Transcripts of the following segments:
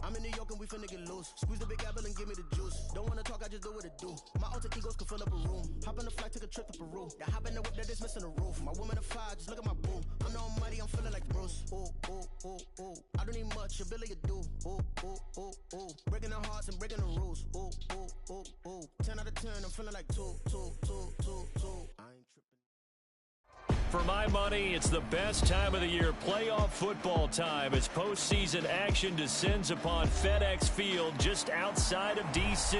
I'm in New York and we finna get loose. Squeeze the big apple and give me the juice. Don't wanna talk, I just do what it do. My alter egos can fill up a room. Hop on the flight, take a trip to Peru. The hop in the whip that is missing the roof. My woman a fire, just look at my boo. I'm no money, I'm feeling like Bruce. Ooh, ooh, ooh, ooh. I don't need much, your Billy you do. Ooh, ooh, ooh, ooh. Breaking the hearts and breaking the rules. Ooh, ooh, ooh, ooh. 10 out of 10, I'm feeling like 2, 2, 2, 2, 2. I ain't tripping. For my money, it's the best time of the year, playoff football time, as postseason action descends upon FedEx Field just outside of D.C.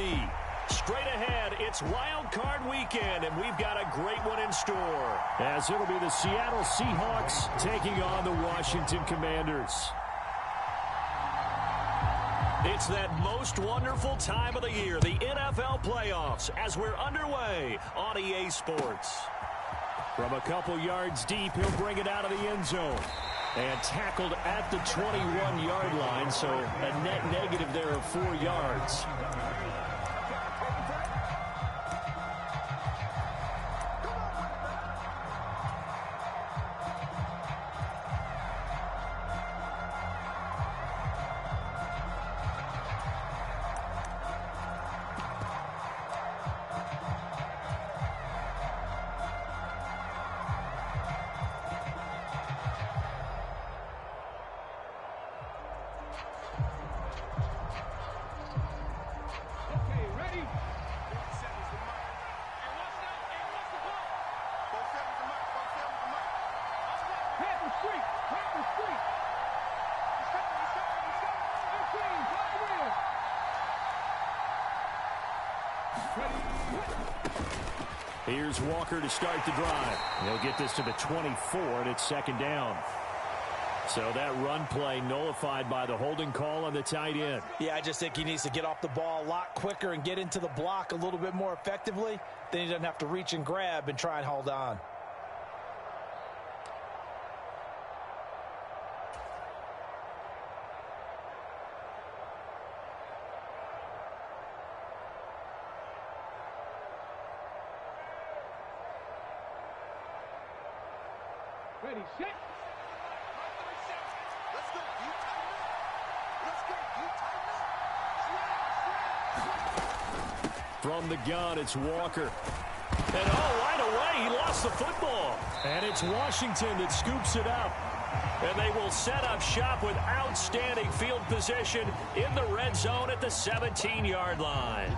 Straight ahead, it's Wild Card Weekend, and we've got a great one in store, as it'll be the Seattle Seahawks taking on the Washington Commanders. It's that most wonderful time of the year, the NFL playoffs, as we're underway on EA Sports. From a couple yards deep, he'll bring it out of the end zone. And tackled at the 21-yard line, so a net negative there of 4 yards. Here's Walker to start the drive. He'll get this to the 24, and it's second down. So that run play nullified by the holding call on the tight end. Yeah, I just think he needs to get off the ball a lot quicker and get into the block a little bit more effectively. Then he doesn't have to reach and grab and try and hold on. Ready, set. Let's go. You tighten up. Let's go. You tighten up. From the gun, it's Walker. And right away, he lost the football. And it's Washington that scoops it up. And they will set up shop with outstanding field position in the red zone at the 17-yard line.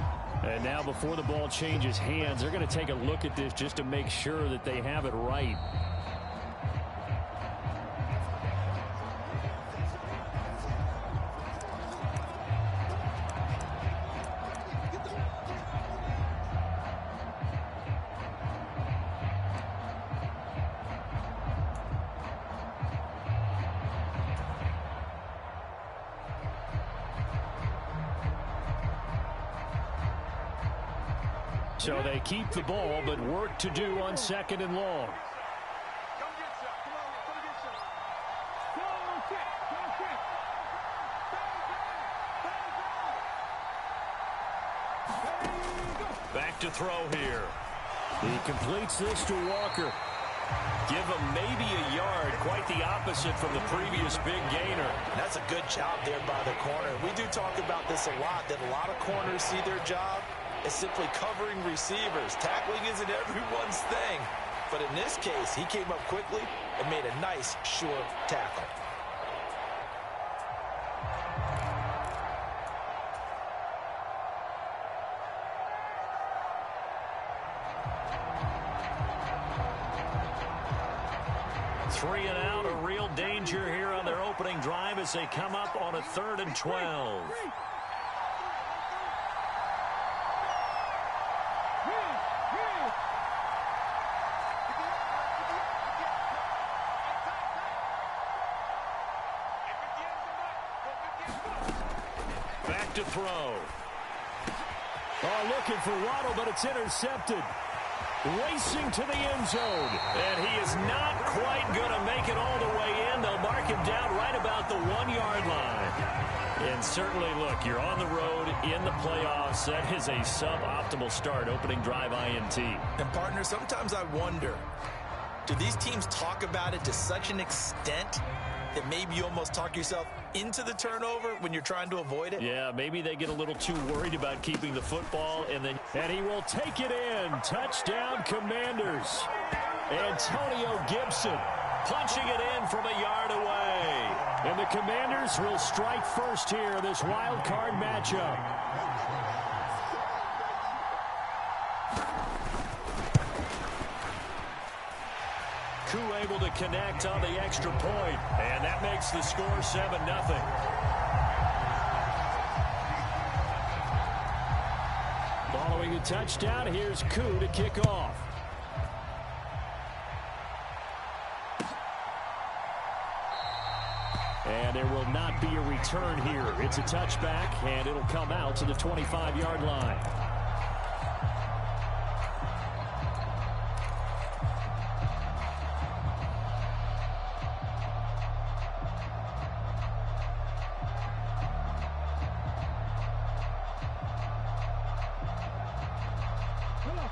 And now before the ball changes hands, they're going to take a look at this just to make sure that they have it right. So they keep the ball, but work to do on second and long. Back to throw here. He completes this to Walker. Give him maybe a yard, quite the opposite from the previous big gainer. That's a good job there by the corner. We do talk about this a lot, that a lot of corners see their job is simply covering receivers. Tackling isn't everyone's thing. But in this case, he came up quickly and made a nice, sure tackle. Three and out, a real danger here on their opening drive as they come up on a 3rd and 12. Back to throw. Looking for Waddle, but it's intercepted. Racing to the end zone. And he is not quite going to make it all the way in. They'll mark him down right about the 1-yard line. And certainly, look, you're on the road in the playoffs. That is a suboptimal start, opening drive INT. And, partner, sometimes I wonder, Do these teams talk about it to such an extent that maybe you almost talk yourself into the turnover when you're trying to avoid it? Yeah, maybe they get a little too worried about keeping the football, and he will take it in. Touchdown, Commanders. Antonio Gibson punching it in from a yard away. And the Commanders will strike first here in this wild card matchup. Koo able to connect on the extra point, and that makes the score 7-0. Following the touchdown, here's Koo to kick off. And there will not be a return here. It's a touchback, and it'll come out to the 25-yard line.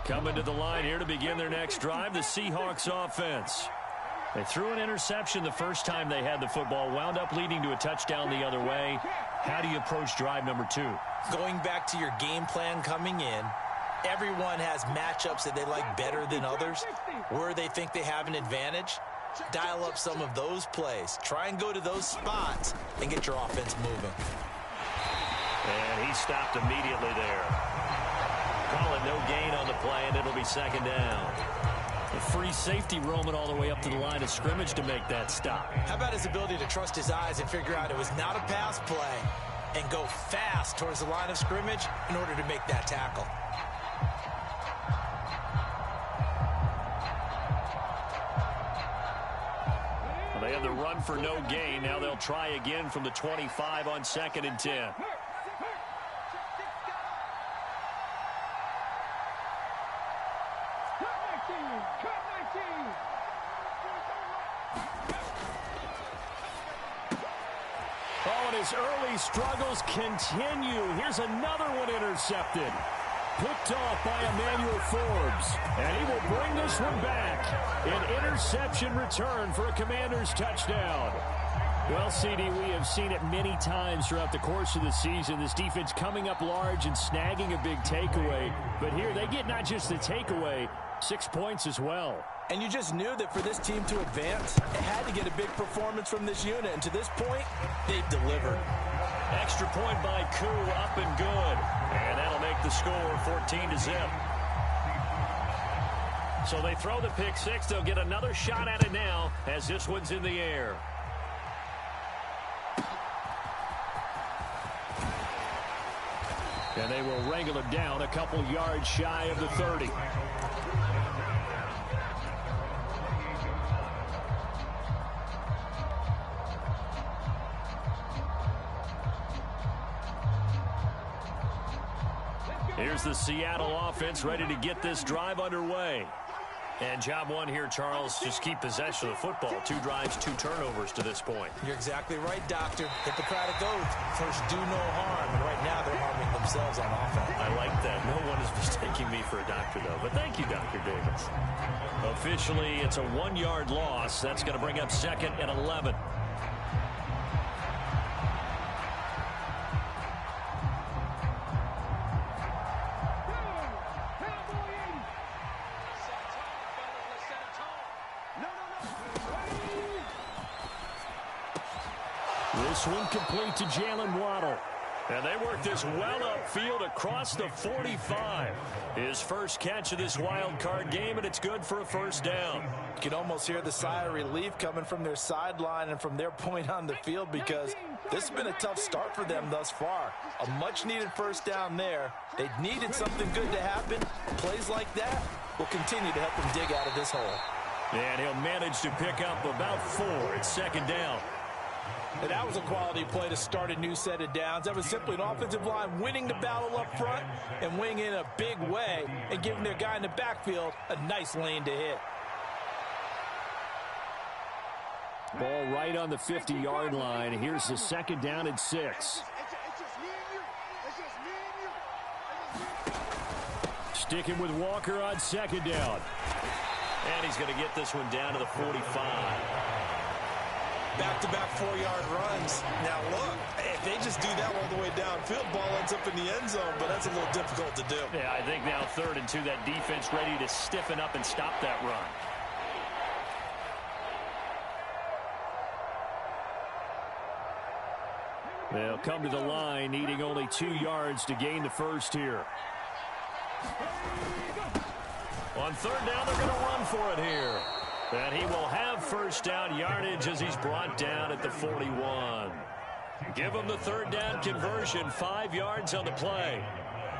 Coming to the line here to begin their next drive, the Seahawks offense. They threw an interception the first time they had the football, wound up leading to a touchdown the other way. How do you approach drive number 2? Going back to your game plan coming in, everyone has matchups that they like better than others. Where they think they have an advantage, dial up some of those plays. Try and go to those spots and get your offense moving. And he stopped immediately there. Call it no gain on the play, and it'll be second down. A free safety roaming all the way up to the line of scrimmage to make that stop. How about his ability to trust his eyes and figure out it was not a pass play and go fast towards the line of scrimmage in order to make that tackle? Well, they have the run for no gain. Now they'll try again from the 25 on 2nd and 10. Oh, and his early struggles continue. Here's another one intercepted. Picked off by Emmanuel Forbes. And he will bring this one back. An interception return for a Commanders touchdown. Well, CD, we have seen it many times throughout the course of the season. This defense coming up large and snagging a big takeaway. But here they get not just the takeaway, 6 points as well. And you just knew that for this team to advance, it had to get a big performance from this unit. And to this point, they've delivered. Extra point by Koo, up and good. And that'll make the score 14-0. So they throw the pick six. They'll get another shot at it now as this one's in the air. And they will wrangle it down a couple yards shy of the 30. Here's the Seattle offense ready to get this drive underway. And job one here, Charles, just keep possession of the football. 2 drives, 2 turnovers to this point. You're exactly right, Doctor. Hippocratic oath. First, do no harm. And right now, they're harming themselves on offense. I like that. No one is mistaking me for a doctor, though. But thank you, Dr. Davis. Officially, it's a 1-yard loss. That's going to bring up 2nd and 11. This one complete to Jalen Waddle. And they work this well upfield across the 45. His first catch of this wild card game, and it's good for a first down. You can almost hear the sigh of relief coming from their sideline and from their point on the field, because this has been a tough start for them thus far. A much-needed first down there. They needed something good to happen. Plays like that will continue to help them dig out of this hole. And he'll manage to pick up about 4. It's 2nd down. And that was a quality play to start a new set of downs. That was simply an offensive line winning the battle up front and winning in a big way and giving their guy in the backfield a nice lane to hit. Ball right on the 50-yard line. Here's the 2nd down and 6. Sticking with Walker on 2nd down. And he's he's going to get this one down to the 45. Back-to-back 4-yard runs. Now, look, if they just do that all the way downfield, ball ends up in the end zone, but that's a little difficult to do. Yeah, I think now 3rd and 2, that defense ready to stiffen up and stop that run. They'll come to the line, needing only 2 yards to gain the first here. On 3rd down, they're going to run for it here. And he will have first down yardage as he's brought down at the 41. Give him the 3rd down conversion, 5 yards on the play.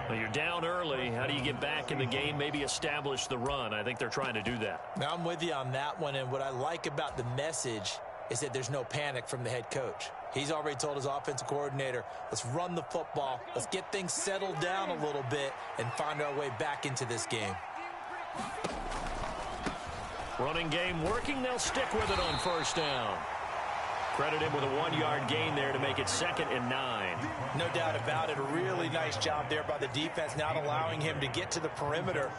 Well, you're down early. How do you get back in the game, maybe establish the run? I think they're trying to do that. Now, I'm with you on that one, and what I like about the message is that there's no panic from the head coach. He's already told his offensive coordinator, let's run the football, let's get things settled down a little bit and find our way back into this game. Running game working. They'll stick with it on first down. Credit him with a 1-yard gain there to make it 2nd and 9. No doubt about it. A really nice job there by the defense, not allowing him to get to the perimeter.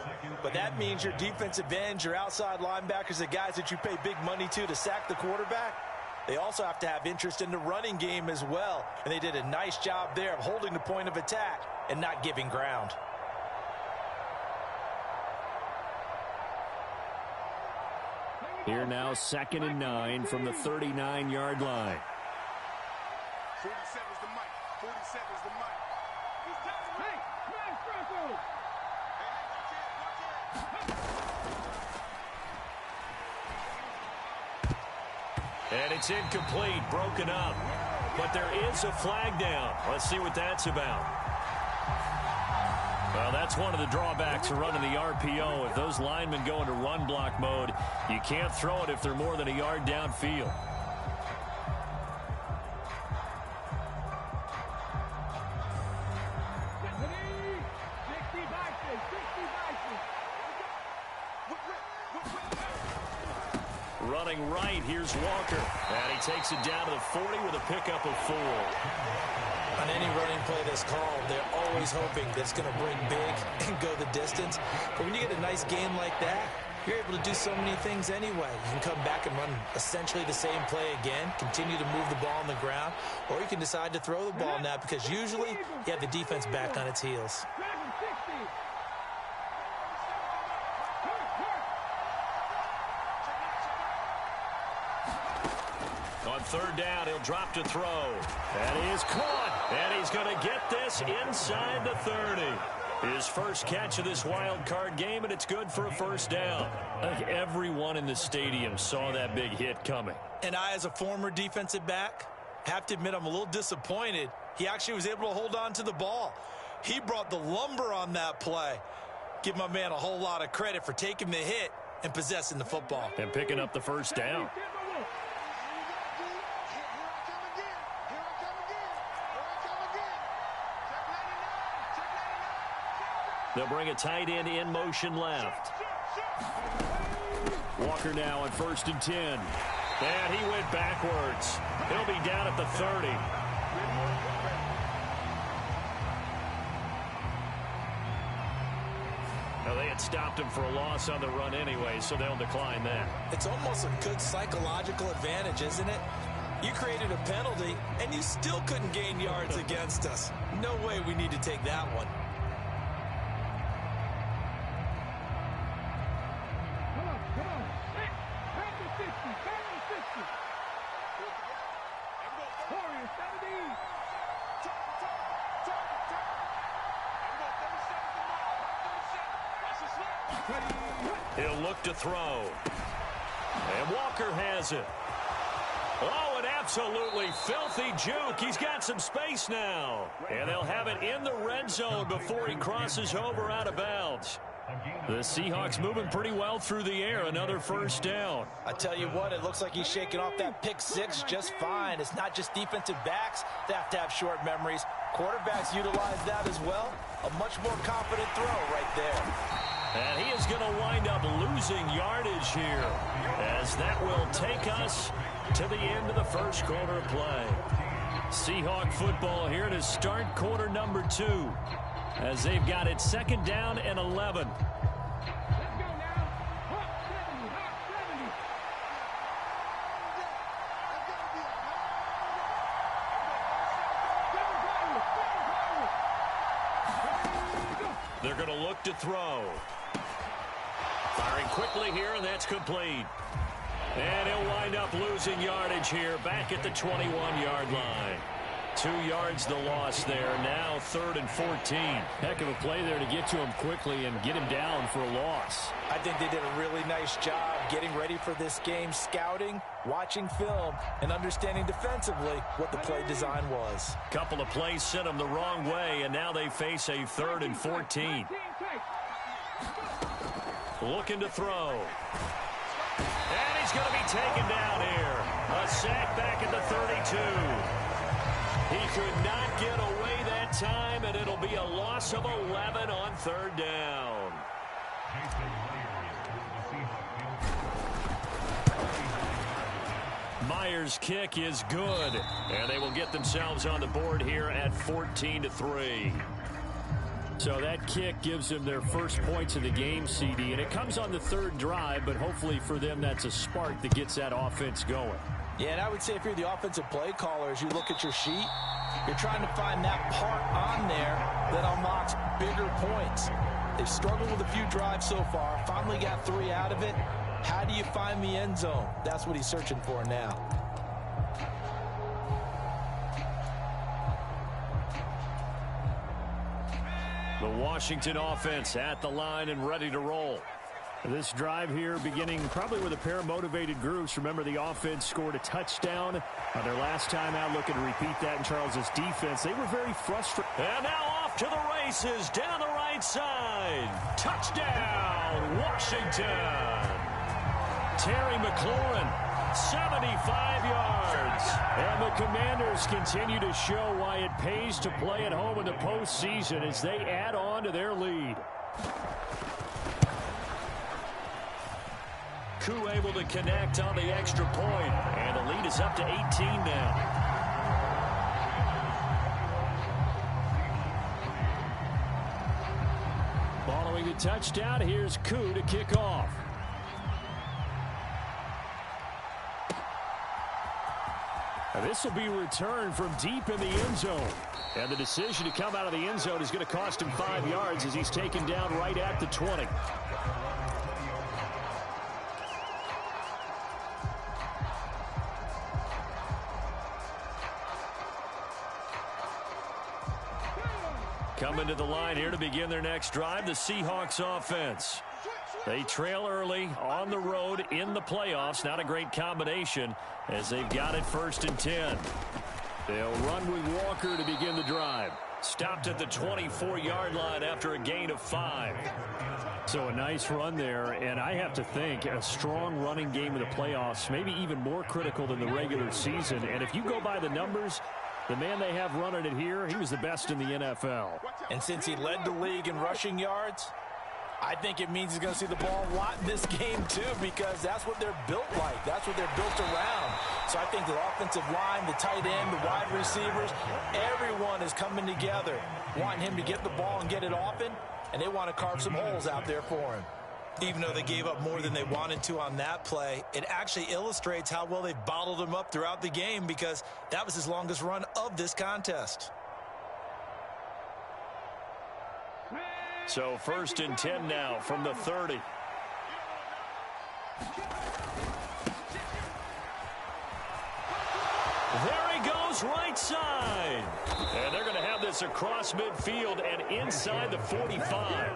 But that means your defensive ends, your outside linebackers, the guys that you pay big money to sack the quarterback, they also have to have interest in the running game as well. And they did a nice job there of holding the point of attack and not giving ground. Here now, 2nd and 9 from the 39-yard line. 47's the mic. 47's the mic. Hey, man, Franco! And it's incomplete, broken up. But there is a flag down. Let's see what that's about. Well, that's one of the drawbacks of running the RPO. If those linemen go into run block mode, you can't throw it if they're more than a yard downfield. Running right, here's Walker. And he takes it down to the 40 with a pickup of 4. On any running play that's called, they're always hoping that it's going to bring big and go the distance. But when you get a nice game like that, you're able to do so many things anyway. You can come back and run essentially the same play again, continue to move the ball on the ground, or you can decide to throw the ball now because usually you have the defense back on its heels. On 3rd down, he'll drop to throw. And he is caught. And he's going to get this inside the 30. His first catch of this wild card game, and it's good for a first down. I think everyone in the stadium saw that big hit coming. And I, as a former defensive back, have to admit I'm a little disappointed. He actually was able to hold on to the ball. He brought the lumber on that play. Give my man a whole lot of credit for taking the hit and possessing the football. And picking up the first down. They'll bring a tight end in motion left. Walker now on 1st and 10. And he went backwards. He'll be down at the 30. Now they had stopped him for a loss on the run anyway, so they'll decline that. It's almost a good psychological advantage, isn't it? You created a penalty, and you still couldn't gain yards against us. No way we need to take that one. He'll look to throw. And Walker has it. Oh, an absolutely filthy juke. He's got some space now. And they'll have it in the red zone before he crosses over out of bounds. The Seahawks moving pretty well through the air. Another first down. I tell you what, it looks like he's shaking off that pick six just fine. It's not just defensive backs that have to have short memories. Quarterbacks utilize that as well. A much more confident throw right there. And he is going to wind up losing yardage here, as that will take us to the end of the first quarter of play. Seahawk football here to start quarter number 2, as they've got it 2nd down and 11. They're going to look to throw. Firing quickly here, and that's complete. And he'll wind up losing yardage here back at the 21-yard line. 2 yards the loss there. Now 3rd and 14. Heck of a play there to get to him quickly and get him down for a loss. I think they did a really nice job getting ready for this game, scouting, watching film, and understanding defensively what the play design was. Couple of plays sent them the wrong way, and now they face a 3rd and 14. Looking to throw. And he's going to be taken down here. A sack back at the 32. He could not get away that time, and it'll be a loss of 11 on 3rd down. Myers' kick is good, and they will get themselves on the board here at 14-3. So that kick gives them their first points of the game, CD, and it comes on the 3rd drive, but hopefully for them that's a spark that gets that offense going. Yeah, and I would say if you're the offensive play caller, as you look at your sheet, you're trying to find that part on there that unlocks bigger points. They've struggled with a few drives so far, finally got 3 out of it. How do you find the end zone? That's what he's searching for now. The Washington offense at the line and ready to roll. This drive here beginning probably with a pair of motivated groups. Remember, the offense scored a touchdown on their last time out. Looking to repeat that in Charles's defense. They were very frustrated. And now off to the races down the right side. Touchdown, Washington. Terry McLaurin, 75 yards. And the Commanders continue to show why it pays to play at home in the postseason as they add on to their lead. Koo able to connect on the extra point, and the lead is up to 18 now. Following the touchdown, here's Koo to kick off. This will be returned from deep in the end zone. And the decision to come out of the end zone is going to cost him 5 yards as he's taken down right at the 20. Coming to the line here to begin their next drive, the Seahawks offense. They trail early on the road in the playoffs. Not a great combination as they've got it 1st and 10. They'll run with Walker to begin the drive. Stopped at the 24-yard line after a gain of 5. So a nice run there, and I have to think a strong running game in the playoffs, maybe even more critical than the regular season. And if you go by the numbers, the man they have running it here, he was the best in the NFL. And since he led the league in rushing yards, I think it means he's going to see the ball a lot in this game, too, because that's what they're built like. That's what they're built around. So I think the offensive line, the tight end, the wide receivers, everyone is coming together, wanting him to get the ball and get it often, and they want to carve some holes out there for him. Even though they gave up more than they wanted to on that play, it actually illustrates how well they've bottled him up throughout the game because that was his longest run of this contest. So 1st and 10 now from the 30. There he goes, right side. And they're going to have this across midfield and inside the 45.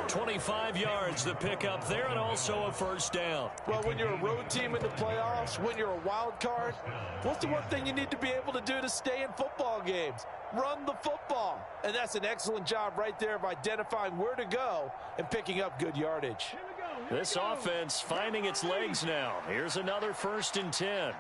25 yards to pick up there and also a 1st down. Well, when you're a road team in the playoffs, when you're a wild card, what's the one thing you need to be able to do to stay in football games? Run the football. And that's an excellent job right there of identifying where to go and picking up good yardage. This offense finding its legs now. Here's another 1st and 10.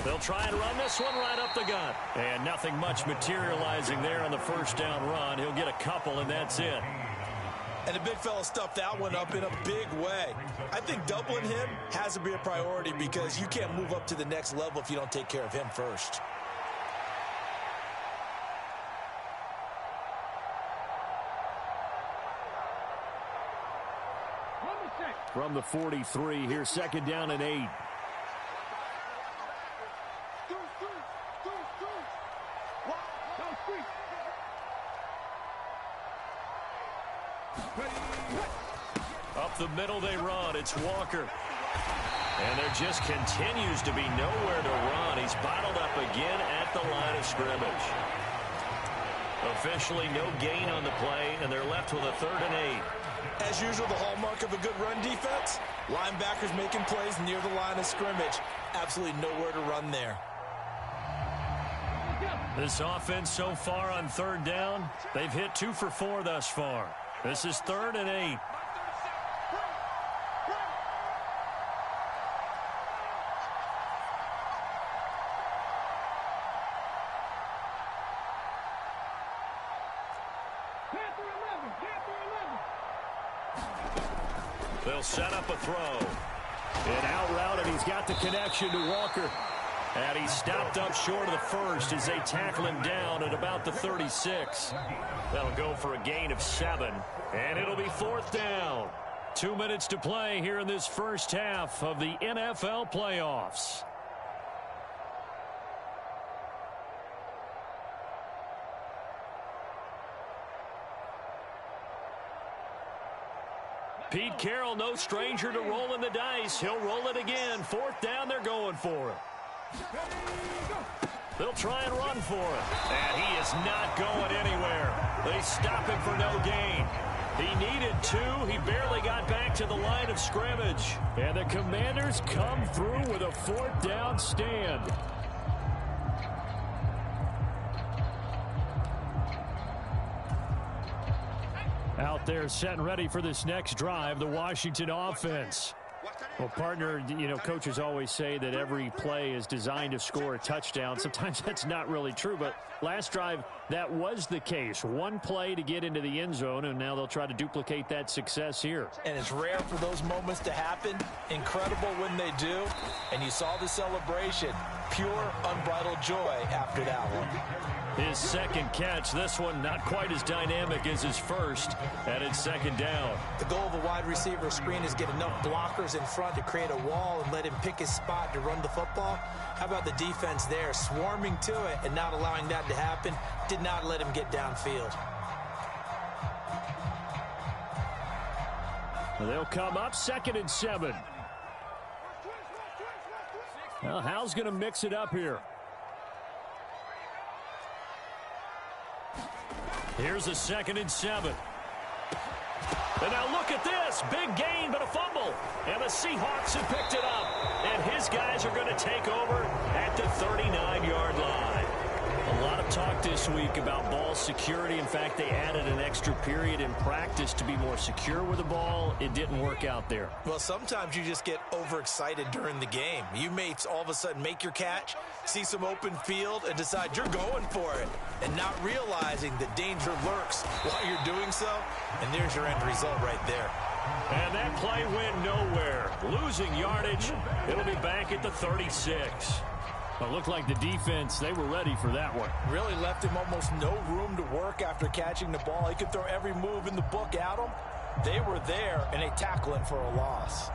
They'll try and run this one right up the gut. And nothing much materializing there on the 1st down run. He'll get a couple, and that's it. And the big fella stuffed that one up in a big way. I think doubling him has to be a priority because you can't move up to the next level if you don't take care of him first. From the 43, here's 2nd down and 8. Up the middle they run. It's Walker. And there just continues to be nowhere to run. He's bottled up again at the line of scrimmage. Officially no gain on the play, and they're left with a 3rd and 8. As usual, the hallmark of a good run defense, linebackers making plays near the line of scrimmage. Absolutely nowhere to run there. This offense so far on 3rd down, they've hit 2 for 4 thus far. This is 3rd and 8. They'll set up a throw. An out route, and he's got the connection to Walker. And he stopped up short of the first as they tackle him down at about the 36. That'll go for a gain of 7. And it'll be 4th down. 2 minutes to play here in this first half of the NFL playoffs. Pete Carroll, no stranger to rolling the dice. He'll roll it again. 4th down, they're going for it. They'll try and run for it. And he is not going anywhere. They stop him for no gain. He needed 2. He barely got back to the line of scrimmage. And the Commanders come through with a 4th down stand. Out there set and ready for this next drive, the Washington offense. Well, partner, you know, coaches always say that every play is designed to score a touchdown. Sometimes that's not really true, but last drive, that was the case. One play to get into the end zone, and now they'll try to duplicate that success here. And it's rare for those moments to happen. Incredible when they do. And you saw the celebration. Pure, unbridled joy after that one. His second catch, this one not quite as dynamic as his first, and it's 2nd down. The goal of a wide receiver screen is get enough blockers in front to create a wall and let him pick his spot to run the football. How about the defense there, swarming to it and not allowing that to happen? Did not let him get downfield. Well, they'll come up 2nd and 7. Well, Hal's going to mix it up here. Here's a 2nd and 7. And now look at this. Big gain, but a fumble. And the Seahawks have picked it up. And his guys are going to take over at the 39-yard line. A lot of talk this week about ball security. In fact, they added an extra period in practice to be more secure with the ball. It didn't work out there. Well, sometimes you just get overexcited during the game. You may all of a sudden make your catch, see some open field, and decide you're going for it, and not realizing that danger lurks while you're doing so. And there's your end result right there. And that play went nowhere. Losing yardage. It'll be back at the 36. It looked like the defense, they were ready for that one. Really left him almost no room to work after catching the ball. He could throw every move in the book at him. They were there, and they tackle him for a loss.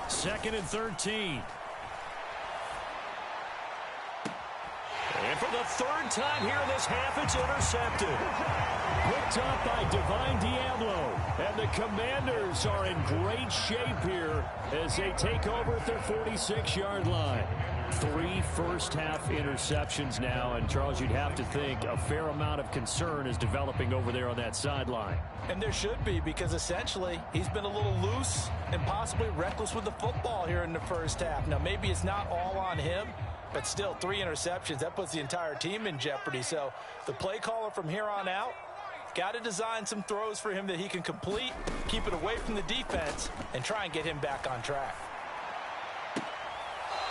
Second and 13. And for the 3rd time here in this half, it's intercepted. Picked up by Divine Diablo. And the Commanders are in great shape here as they take over at their 46-yard line. 3 first-half interceptions now. And, Charles, you'd have to think a fair amount of concern is developing over there on that sideline. And there should be, because essentially he's been a little loose and possibly reckless with the football here in the first half. Now, maybe it's not all on him, but still 3 interceptions. That puts the entire team in jeopardy. So the play caller from here on out got to design some throws for him that he can complete, keep it away from the defense, and try and get him back on track.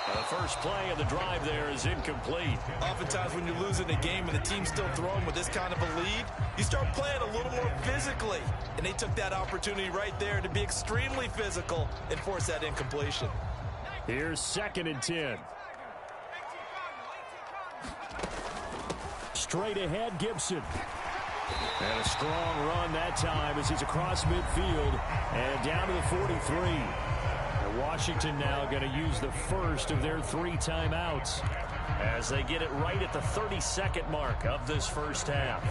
The first play of the drive there is incomplete. Oftentimes when you're losing a game and the team's still throwing with this kind of a lead, you start playing a little more physically. And they took that opportunity right there to be extremely physical and force that incompletion. Here's 2nd and 10. Straight ahead, Gibson. And a strong run that time as he's across midfield and down to the 43. And Washington now going to use the first of their 3 timeouts as they get it right at the 32nd mark of this first half.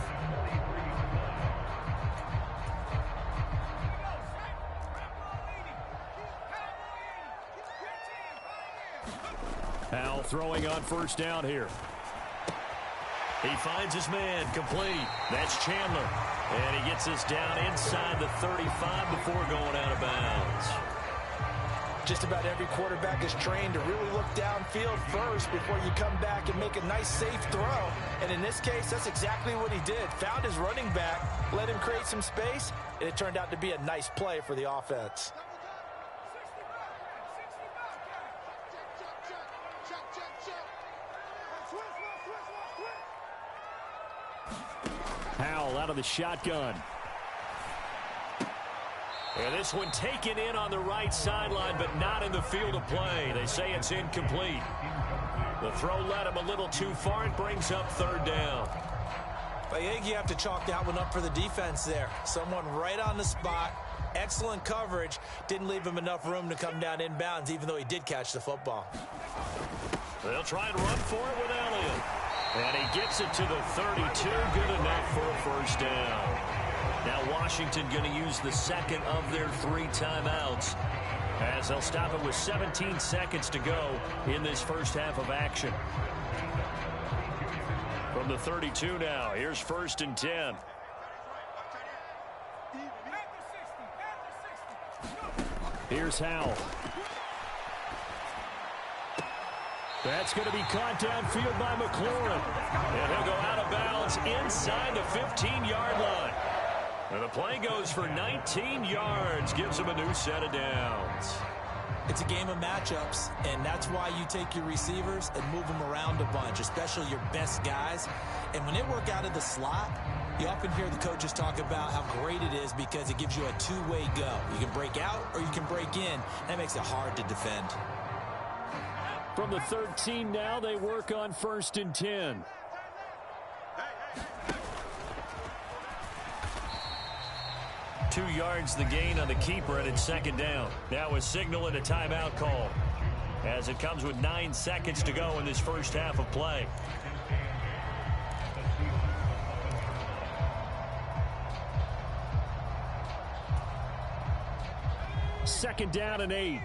Howell throwing on first down here. He finds his man complete. That's Chandler. And he gets us down inside the 35 before going out of bounds. Just about every quarterback is trained to really look downfield first before you come back and make a nice, safe throw. And in this case, that's exactly what he did. Found his running back, let him create some space, and it turned out to be a nice play for the offense. Howell out of the shotgun. And this one taken in on the right sideline, but not in the field of play. They say it's incomplete. The throw led him a little too far. It brings up third down. I think you have to chalk that one up for the defense there. Someone right on the spot. Excellent coverage. Didn't leave him enough room to come down inbounds, even though he did catch the football. They'll try and run for it with Elliott. And he gets it to the 32. Good enough for a first down. Now Washington going to use the second of their 3 timeouts as they'll stop it with 17 seconds to go in this first half of action. From the 32 now, here's 1st and 10. Here's Howell. That's going to be caught downfield by McLaurin. And he'll go out of bounds inside the 15-yard line. And the play goes for 19 yards, gives him a new set of downs. It's a game of matchups, and that's why you take your receivers and move them around a bunch, especially your best guys. And when they work out of the slot, you often hear the coaches talk about how great it is because it gives you a two-way go. You can break out or you can break in. That makes it hard to defend. From the 13 now, they work on 1st and 10. Two yards the gain on the keeper, and it's 2nd down. Now a signal and a timeout call as it comes with 9 seconds to go in this first half of play. Second down and 8.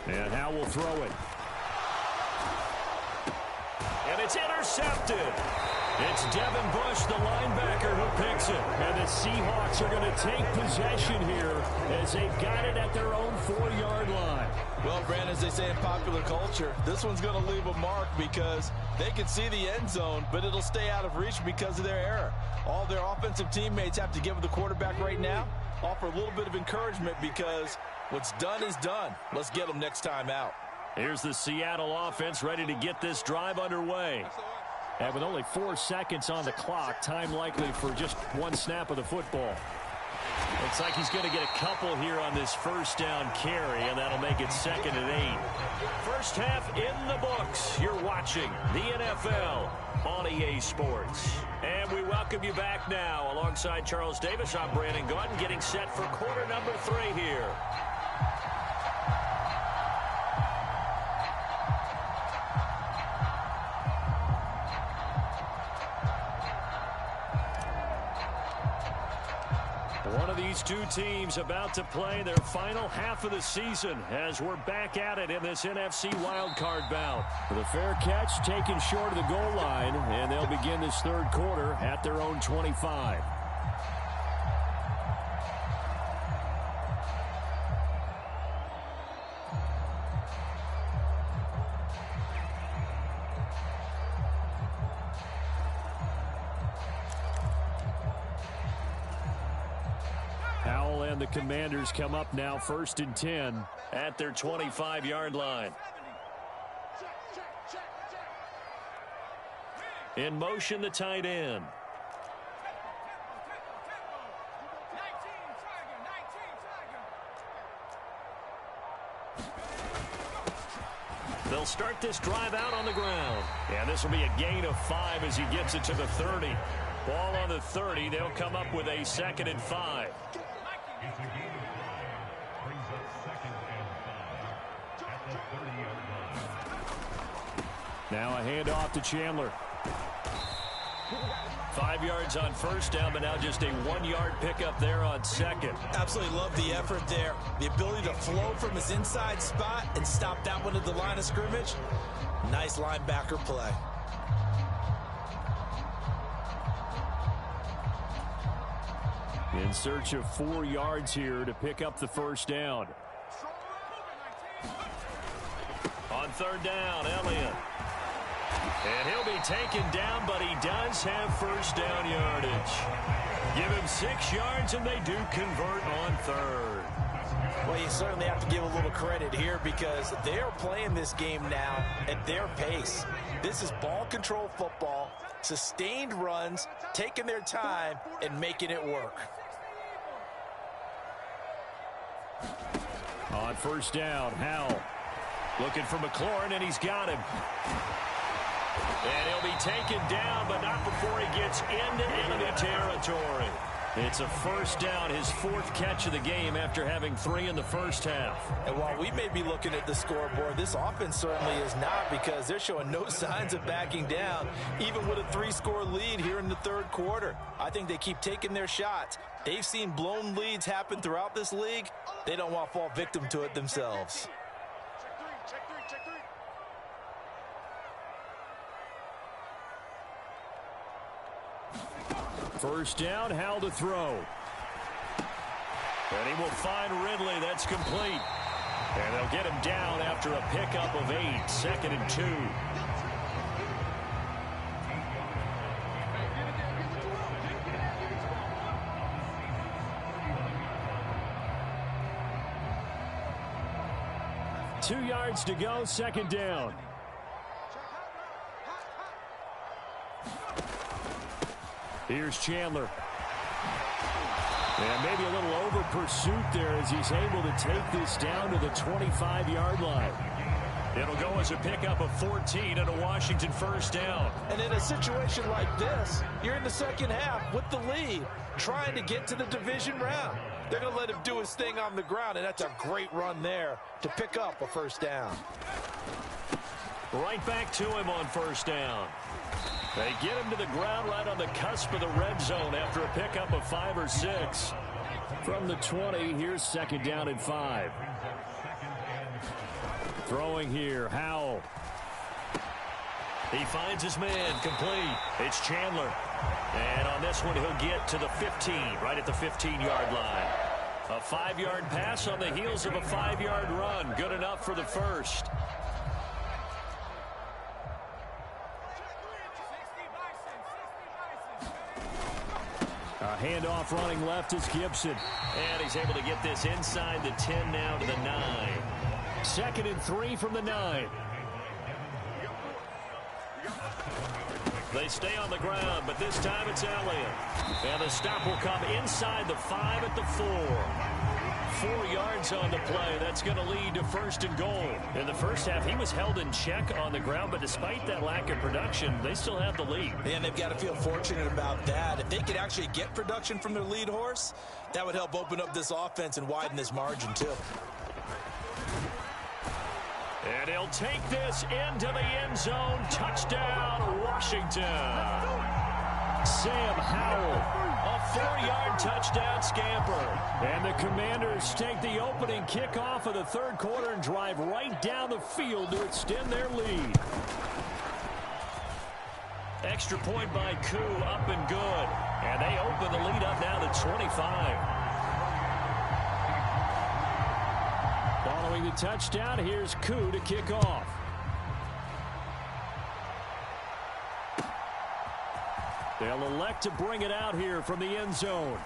And Howell will throw it. And it's intercepted. It's Devin Bush, the linebacker, who picks it. And the Seahawks are going to take possession here as they've got it at their own 4-yard line. Well, Brandon, as they say in popular culture, this one's going to leave a mark because they can see the end zone, but it'll stay out of reach because of their error. All their offensive teammates have to give the quarterback right now, offer a little bit of encouragement because what's done is done. Let's get them next time out. Here's the Seattle offense ready to get this drive underway. And with only 4 seconds on the clock, time likely for just 1 snap of the football. Looks like he's going to get a couple here on this first down carry, and that'll make it 2nd and 8. First half in the books. You're watching the NFL on EA Sports. And we welcome you back now. Alongside Charles Davis, I'm Brandon Gordon, getting set for quarter number 3 here. One of these two teams about to play their final half of the season as we're back at it in this NFC wildcard bout. The fair catch taken short of the goal line, and they'll begin this third quarter at their own 25. The Commanders come up now 1st and 10 at their 25-yard line. In motion, the tight end. They'll start this drive out on the ground. And this will be a gain of 5 as he gets it to the 30. Ball on the 30. They'll come up with a 2nd and 5. It's a gain of 5. Brings up 2nd and 5 at the 30-yard line. Now a handoff to Chandler. 5 yards on first down, but now just a 1-yard pickup there on second. Absolutely love the effort there. The ability to flow from his inside spot and stop that one at the line of scrimmage. Nice linebacker play. In search of 4 yards here to pick up the first down. On 3rd down, Elliott. And he'll be taken down, but he does have first down yardage. Give him 6 yards, and they do convert on 3rd. Well, you certainly have to give a little credit here because they are playing this game now at their pace. This is ball control football, sustained runs, taking their time, and making it work. On first down, Howell. Looking for McLaurin, and he's got him. And he'll be taken down, but not before he gets into enemy territory. It's a first down, his 4th catch of the game after having 3 in the first half. And while we may be looking at the scoreboard, this offense certainly is not because they're showing no signs of backing down, even with a 3-score lead here in the 3rd quarter. I think they keep taking their shots. They've seen blown leads happen throughout this league. They don't want to fall victim to it themselves. First down, Howell to throw. And he will find Ridley. That's complete. And they'll get him down after a pickup of 8. 2nd and 2. Two yards to go, 2nd down. Here's Chandler. And maybe a little over pursuit there as he's able to take this down to the 25-yard line. It'll go as a pickup of 14 and a Washington first down. And in a situation like this, you're in the second half with the lead, trying to get to the division round. They're going to let him do his thing on the ground, and that's a great run there to pick up a first down. Right back to him on first down. They get him to the ground right on the cusp of the red zone after a pickup of 5 or 6. From the 20, here's 2nd down and 5. Throwing here, Howell. He finds his man, complete. It's Chandler. And on this one, he'll get to the 15, right at the 15-yard line. A 5-yard pass on the heels of a 5-yard run. Good enough for the first. A handoff running left is Gibson. And he's able to get this inside the 10 now to the 9. 2nd and 3 from the 9. They stay on the ground, but this time it's Elliott. And the stop will come inside the 5 at the 4. 4 yards on the play. That's going to lead to 1st and goal. In the first half, he was held in check on the ground, but despite that lack of production, they still have the lead. And they've got to feel fortunate about that. If they could actually get production from their lead horse, that would help open up this offense and widen this margin, too. And he'll take this into the end zone. Touchdown, Washington. Sam Howell. A 4-yard touchdown scamper. And the Commanders take the opening kickoff of the 3rd quarter and drive right down the field to extend their lead. Extra point by Koo, up and good. And they open the lead up now to 25. Following the touchdown, here's Koo to kick off. They'll elect to bring it out here from the end zone.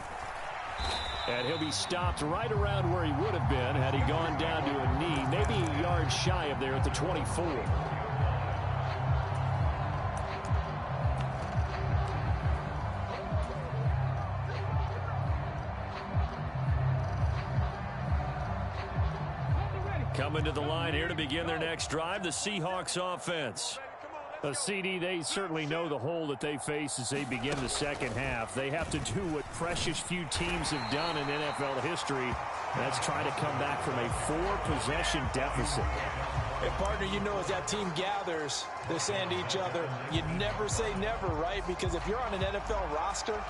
And he'll be stopped right around where he would have been had he gone down to a knee, maybe a yard shy of there at the 24. Coming to the line here to begin their next drive, the Seahawks offense. The CD, they certainly know the hole that they face as they begin the second half. They have to do what precious few teams have done in NFL history. That's try to come back from a 4-possession deficit. And, partner, you know as that team gathers, they're saying to each other, you never say never, right? Because if you're on an NFL roster,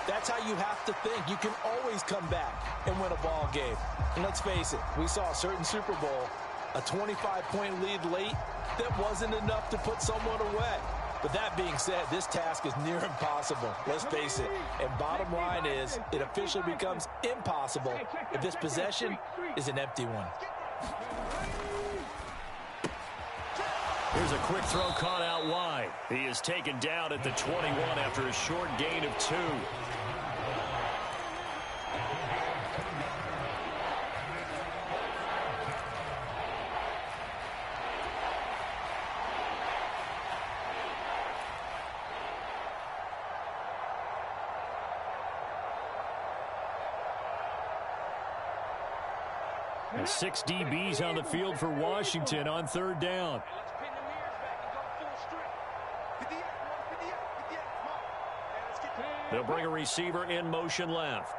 that's how you have to think. You can always come back and win a ball game. And let's face it, we saw a certain Super Bowl, a 25-point lead late, that wasn't enough to put someone away. But that being said, this task is near impossible. Let's face it. And bottom line is, it officially becomes impossible if this possession is an empty one. Here's a quick throw caught out wide. He is taken down at the 21 after a short gain of 2. And 6 DBs on the field for Washington on 3rd down. They'll bring a receiver in motion left.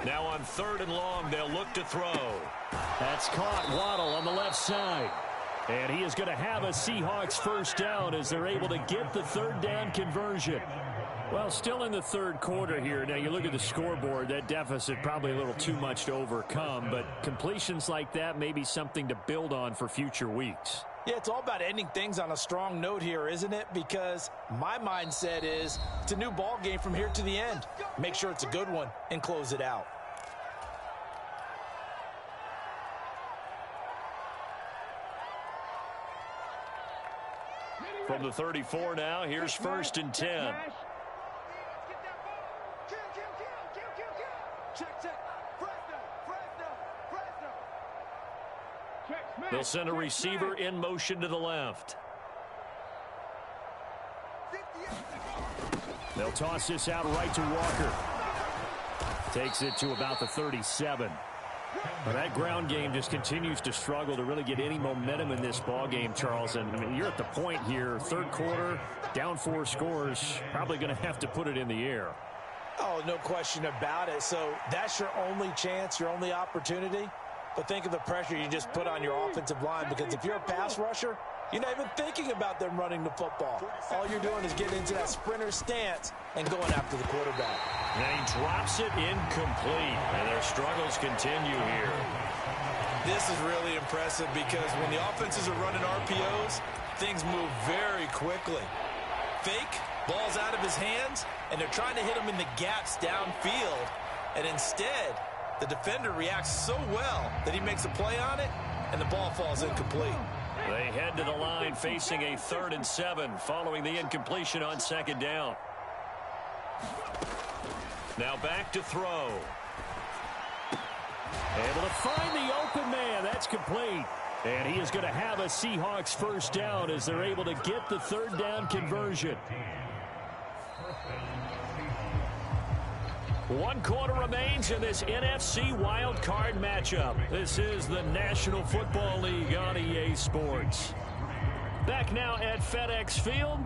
Now on 3rd and long, they'll look to throw. That's caught. Waddle on the left side. And he is going to have a Seahawks first down as they're able to get the 3rd down conversion. Well, still in the 3rd quarter here. Now, you look at the scoreboard, that deficit probably a little too much to overcome, but completions like that may be something to build on for future weeks. Yeah, it's all about ending things on a strong note here, isn't it? Because my mindset is it's a new ball game from here to the end. Make sure it's a good one and close it out. From the 34 now, here's 1st and 10. They'll send a receiver in motion to the left. They'll toss this out right to Walker. Takes it to about the 37. Well, that ground game just continues to struggle to really get any momentum in this ball game, Charles. And I mean, you're at the point here, 3rd quarter, down 4 scores, probably going to have to put it in the air. Oh, no question about it. So that's your only chance, your only opportunity. But think of the pressure you just put on your offensive line, because if you're a pass rusher, you're not even thinking about them running the football. All you're doing is getting into that sprinter stance and going after the quarterback. And he drops it incomplete, and their struggles continue here. This is really impressive because when the offenses are running RPOs, things move very quickly. Fake, ball's out of his hands, and they're trying to hit him in the gaps downfield. And instead, the defender reacts so well that he makes a play on it, and the ball falls incomplete. They head to the line facing a 3rd and 7 following the incompletion on 2nd down. Now back to throw. Able to find the open man. That's complete. And he is going to have a Seahawks first down as they're able to get the 3rd down conversion. 1 quarter remains in this NFC wildcard matchup. This is the National Football League on EA Sports. Back now at FedEx Field.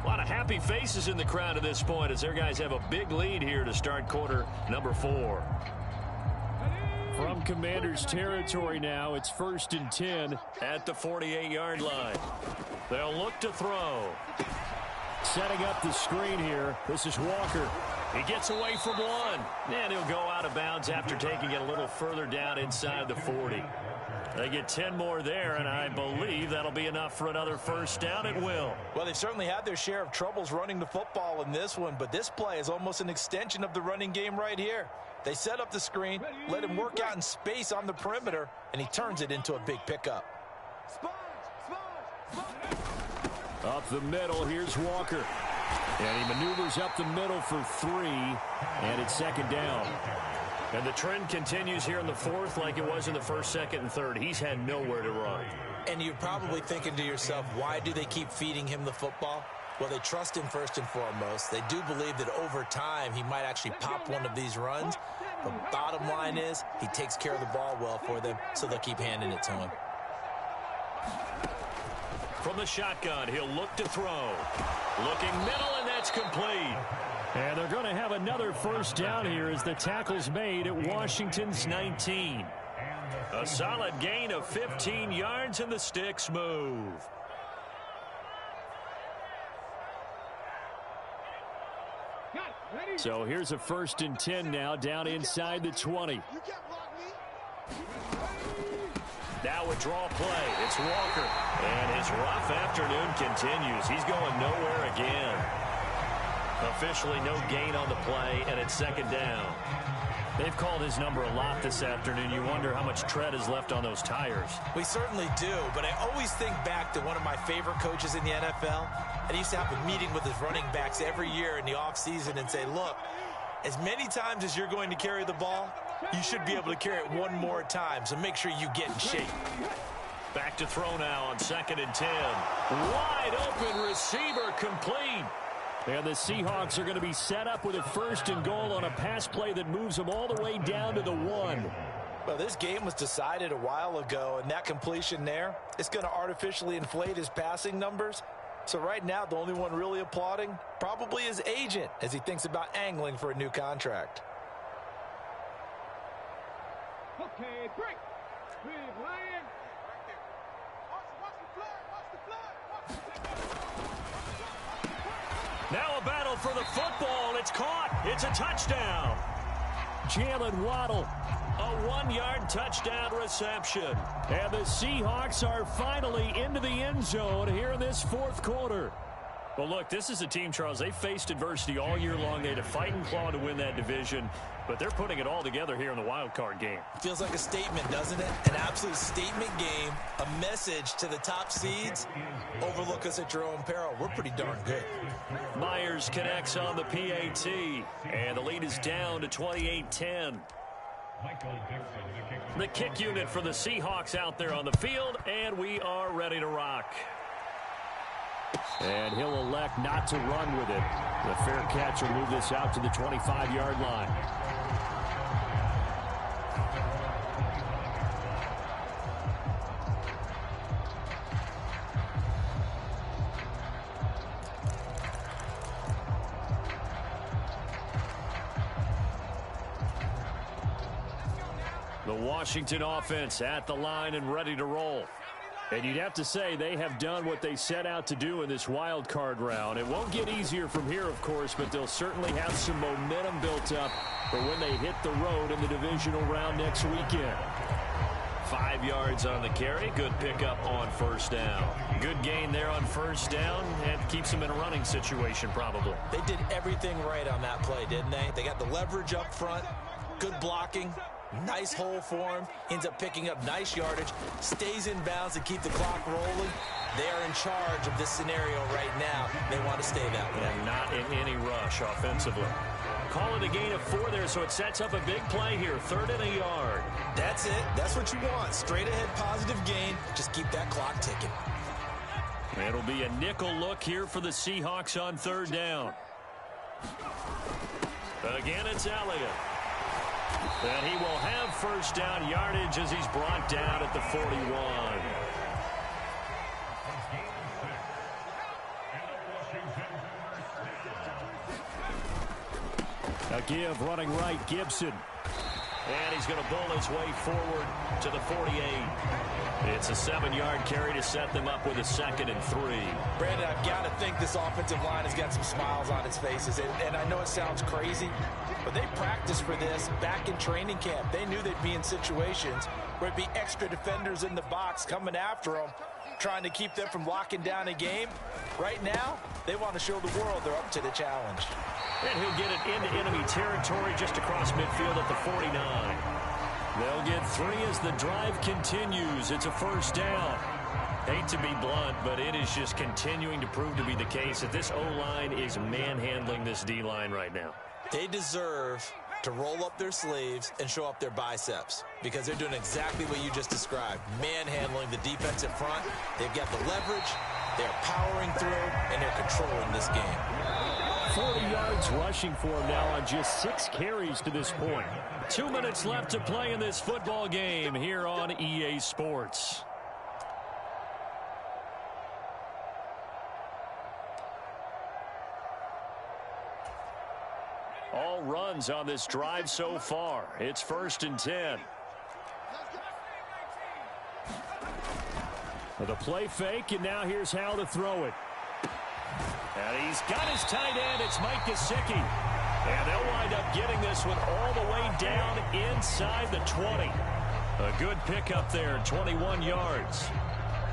A lot of happy faces in the crowd at this point as their guys have a big lead here to start quarter number 4. From Commander's territory now, it's 1st and 10 at the 48-yard line. They'll look to throw. Setting up the screen here. This is Walker. He gets away from one, and he'll go out of bounds after taking it a little further down inside the 40. They get 10 more there, and I believe that'll be enough for another first down. It will. Well, they've certainly had their share of troubles running the football in this one, but this play is almost an extension of the running game right here. They set up the screen, let him work out in space on the perimeter, and he turns it into a big pickup. Up the middle, here's Walker. And he maneuvers up the middle for 3, and it's 2nd down. And the trend continues here in the 4th like it was in the 1st, 2nd, and 3rd. He's had nowhere to run. And you're probably thinking to yourself, why do they keep feeding him the football? Well, they trust him first and foremost. They do believe that over time he might actually pop one of these runs. But bottom line is he takes care of the ball well for them, so they'll keep handing it to him. From the shotgun, he'll look to throw. Looking middle, and that's complete. And they're going to have another first down here as the tackle's made at Washington's 19. A solid gain of 15 yards, and the sticks move. So here's a 1st and 10 now, down inside the 20. Now a draw play. It's Walker. And his rough afternoon continues. He's going nowhere again. Officially no gain on the play, and it's 2nd down. They've called his number a lot this afternoon. You wonder how much tread is left on those tires. We certainly do, but I always think back to one of my favorite coaches in the NFL. And he used to have a meeting with his running backs every year in the offseason and say, look, as many times as you're going to carry the ball, you should be able to carry it one more time, so make sure you get in shape. Back to throw now on 2nd and 10. Wide open receiver, complete. And the Seahawks are going to be set up with a 1st and goal on a pass play that moves them all the way down to the 1. Well, this game was decided a while ago, and that completion there is going to artificially inflate his passing numbers. So right now, the only one really applauding probably his agent as he thinks about angling for a new contract. Okay, break. Big lion. Watch the flag. Watch the flag. Now a battle for the football. It's caught. It's a touchdown. Jalen Waddle. A 1-yard touchdown reception. And the Seahawks are finally into the end zone here in this 4th quarter. Well, look, this is a team, Charles. They faced adversity all year long. They had to fight and claw to win that division, but they're putting it all together here in the wild card game. Feels like a statement, doesn't it? An absolute statement game, a message to the top seeds. Overlook us at your own peril. We're pretty darn good. Myers connects on the PAT, and the lead is down to 28-10. The kick unit for the Seahawks out there on the field, and we are ready to rock. And he'll elect not to run with it. The fair catch will move this out to the 25-yard line. The Washington offense at the line and ready to roll. And you'd have to say they have done what they set out to do in this wild card round. It won't get easier from here, of course, but they'll certainly have some momentum built up for when they hit the road in the divisional round next weekend. 5 yards on the carry. Good pickup on 1st down. Good gain there on 1st down, and keeps them in a running situation probably. They did everything right on that play, didn't they? They got the leverage up front, good blocking, nice hole for him, ends up picking up nice yardage, stays in bounds to keep the clock rolling. They are in charge of this scenario right now. They want to stay that way. And not in any rush offensively. Call it a gain of 4 there, so it sets up a big play here. 3rd and a yard. That's it. That's what you want. Straight ahead positive gain. Just keep that clock ticking. It'll be a nickel look here for the Seahawks on 3rd down. Again, it's Elliott. And he will have 1st down yardage as he's brought down at the 41. A give running right, Gibson. And he's going to bull his way forward to the 48. It's a 7-yard carry to set them up with a 2nd and 3. Brandon, I've got to think this offensive line has got some smiles on its faces. And I know it sounds crazy, but they practiced for this back in training camp. They knew they'd be in situations where it'd be extra defenders in the box coming after them, trying to keep them from locking down a game. Right now, they want to show the world they're up to the challenge. And he'll get it into enemy territory just across midfield at the 49. They'll get 3 as the drive continues. It's a 1st down. Hate to be blunt, but it is just continuing to prove to be the case that this O-line is manhandling this D-line right now. They deserve to roll up their sleeves and show up their biceps because they're doing exactly what you just described, manhandling the defensive front. They've got the leverage, They're powering through, and they're controlling this game. 40 yards rushing for him now on just 6 carries to this point. 2 minutes left to play in this football game here on EA Sports. All runs on this drive so far. It's 1st and 10. The play fake, and now here's how to throw it. And he's got his tight end. It's Mike Gesicki. And they'll wind up getting this one all the way down inside the 20. A good pickup there, 21 yards.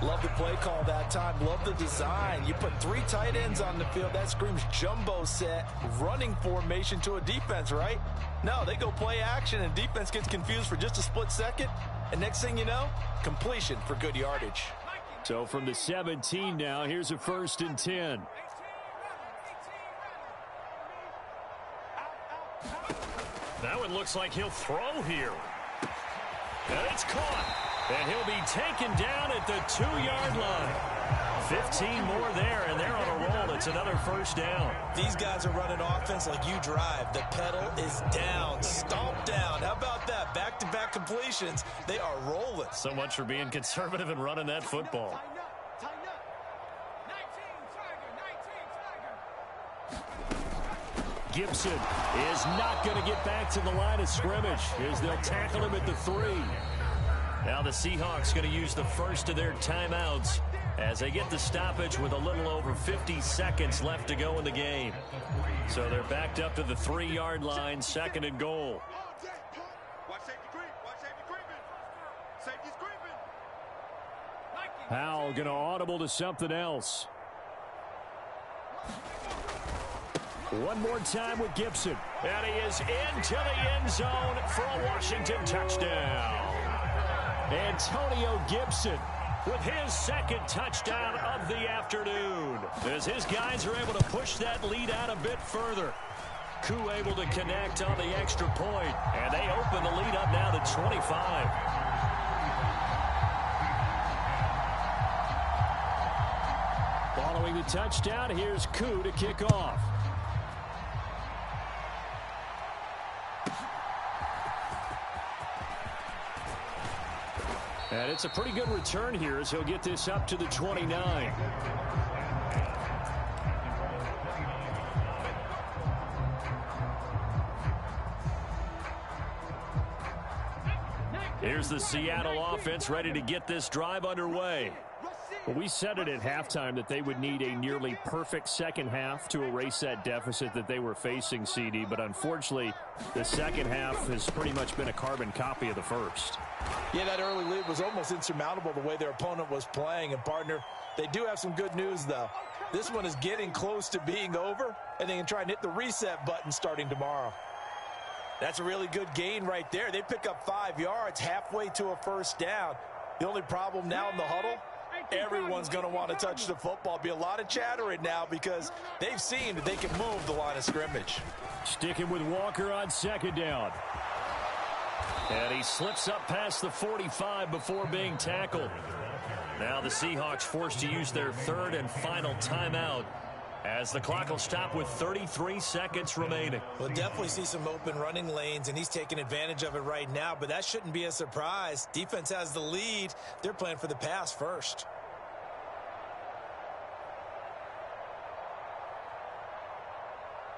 Love the play call that time. Love the design. You put 3 tight ends on the field. That screams jumbo set, running formation to a defense, right? No, they go play action, and defense gets confused for just a split second. And next thing you know, completion for good yardage. So from the 17 now, here's a 1st and 10. That one looks like he'll throw here. And it's caught. And he'll be taken down at the 2-yard line. 15 more there, and they're on a roll. It's another 1st down. These guys are running offense like you drive. The pedal is down, stomped down. How about that? Back-to-back completions. They are rolling. So much for being conservative and running that football. Gibson is not going to get back to the line of scrimmage as they'll tackle him at the 3. Now the Seahawks going to use the first of their timeouts as they get the stoppage with a little over 50 seconds left to go in the game. So they're backed up to the 3-yard line, 2nd and goal. Howell going to audible to something else. One more time with Gibson. And he is into the end zone for a Washington touchdown. Antonio Gibson with his 2nd touchdown of the afternoon, as his guys are able to push that lead out a bit further. Koo able to connect on the extra point, and they open the lead up now to 25. Following the touchdown, here's Koo to kick off. And it's a pretty good return here as he'll get this up to the 29. Here's the Seattle offense ready to get this drive underway. Well, we said it at halftime that they would need a nearly perfect second half to erase that deficit that they were facing, CD. But unfortunately, the second half has pretty much been a carbon copy of the first. Yeah, that early lead was almost insurmountable the way their opponent was playing. And, partner, they do have some good news, though. This one is getting close to being over, and they can try and hit the reset button starting tomorrow. That's a really good gain right there. They pick up 5 yards halfway to a 1st down. The only problem now in the huddle, everyone's going to want to touch the football. Be a lot of chattering now because they've seen that they can move the line of scrimmage. Sticking with Walker on 2nd down. And he slips up past the 45 before being tackled. Now the Seahawks forced to use their 3rd and final timeout as the clock will stop with 33 seconds remaining. We'll definitely see some open running lanes, and he's taking advantage of it right now, but that shouldn't be a surprise. Defense has the lead. They're playing for the pass first.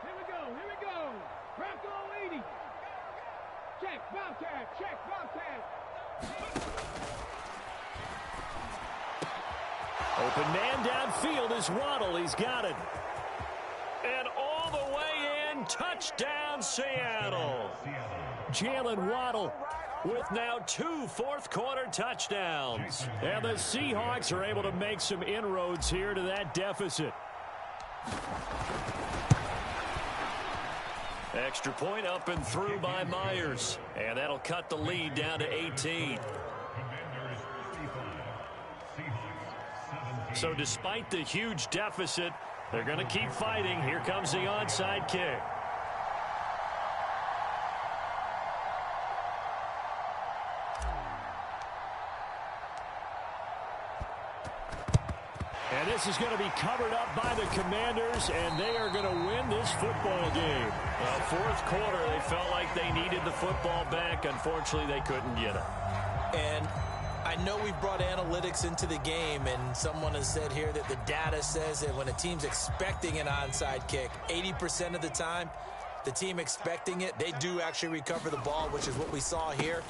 Here we go. Bronco 80. Check, Bobcat. Open man downfield is Waddle. He's got it. And all the way in, touchdown Seattle. Jalen Waddle with now 2 fourth-quarter touchdowns. And the Seahawks are able to make some inroads here to that deficit. Extra point up and through by Myers. And that'll cut the lead down to 18. So despite the huge deficit, they're going to keep fighting. Here comes the onside kick. And And this is going to be covered up by the Commanders, and they are going to win this football game. Well, fourth quarter, they felt like they needed the football back. Unfortunately, they couldn't get it. And I know we've brought analytics into the game, and someone has said here that the data says that when a team's expecting an onside kick, 80% of the time, the team expecting it, they do actually recover the ball, which is what we saw here.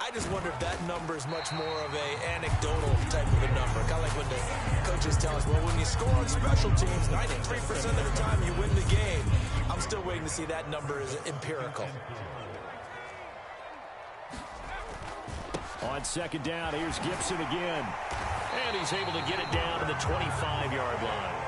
I just wonder if that number is much more of a anecdotal type of a number. Kind of like when the coaches tell us, well, when you score on special teams, 93% of the time you win the game. I'm still waiting to see that number is empirical. On second down, here's Gibson again. And he's able to get it down to the 25-yard line.